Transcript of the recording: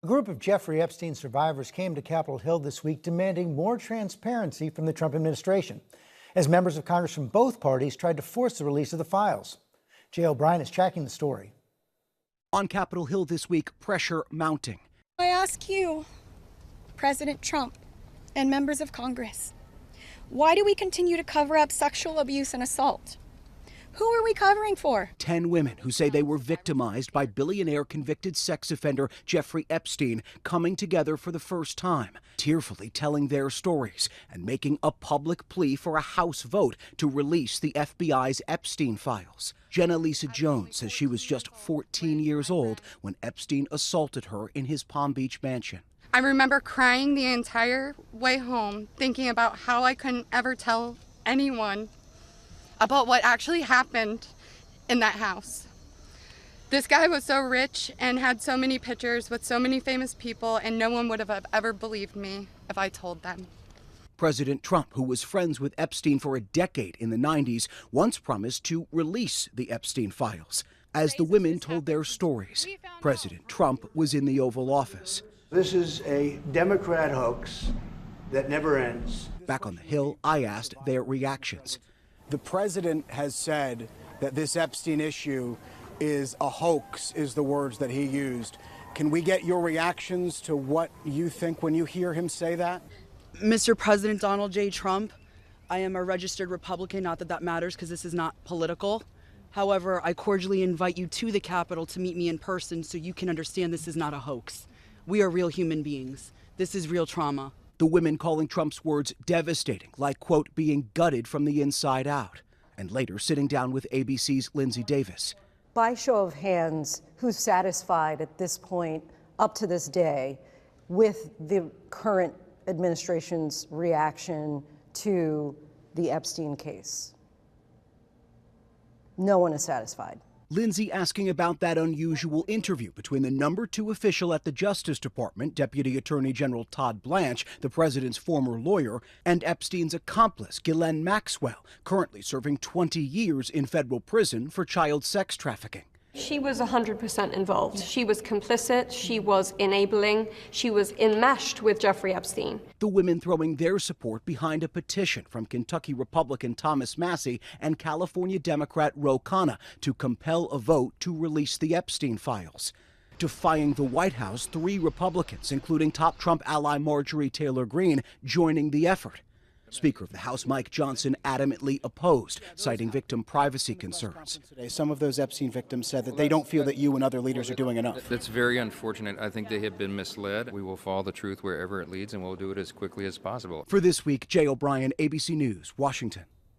A group of Jeffrey Epstein survivors came to Capitol Hill this week demanding more transparency from the Trump administration, as members of Congress from both parties tried to force the release of the files. Jay O'Brien is tracking the story. On Capitol Hill this week, pressure mounting. I ask you, President Trump and members of Congress, why do we continue to cover up sexual abuse and assault? Who are we covering for? 10 women who say they were victimized by billionaire convicted sex offender Jeffrey Epstein coming together for the first time, tearfully telling their stories and making a public plea for a House vote to release the FBI's Epstein files. Jenna Lisa Jones says she was just 14 years old when Epstein assaulted her in his Palm Beach mansion. I remember crying the entire way home, thinking about how I couldn't ever tell anyone about what actually happened in that house. This guy was so rich and had so many pictures with so many famous people, and no one would have ever believed me if I told them. President Trump, who was friends with Epstein for a decade in the 90s, once promised to release the Epstein files. As the women told their stories, President Trump was in the Oval Office. This is a Democrat hoax that never ends. Back on the Hill, I asked their reactions. The president has said that this Epstein issue is a hoax, is the words that he used. Can we get your reactions to what you think when you hear him say that? Mr. President Donald J. Trump, I am a registered Republican, not that that matters because this is not political. However, I cordially invite you to the Capitol to meet me in person so you can understand this is not a hoax. We are real human beings. This is real trauma. The women calling Trump's words devastating, like, quote, being gutted from the inside out. And later sitting down with ABC's Lindsay Davis. By show of hands, who's satisfied at this point, up to this day, with the current administration's reaction to the Epstein case? No one is satisfied. Lindsay asking about that unusual interview between the number 2 official at the Justice Department, Deputy Attorney General Todd Blanche, the president's former lawyer, and Epstein's accomplice, Ghislaine Maxwell, currently serving 20 years in federal prison for child sex trafficking. She was 100% involved. She was complicit, she was enabling, she was enmeshed with Jeffrey Epstein. The women throwing their support behind a petition from Kentucky Republican Thomas Massie and California Democrat Ro Khanna to compel a vote to release the Epstein files. Defying the White House, 3 Republicans, including top Trump ally Marjorie Taylor Greene, joining the effort. Speaker of the House Mike Johnson adamantly opposed, citing victim privacy concerns. Some of those Epstein victims said that they don't feel that you and other leaders are doing enough. That's very unfortunate. I think they have been misled. We will follow the truth wherever it leads, and we'll do it as quickly as possible. For This Week, Jay O'Brien, ABC News, Washington.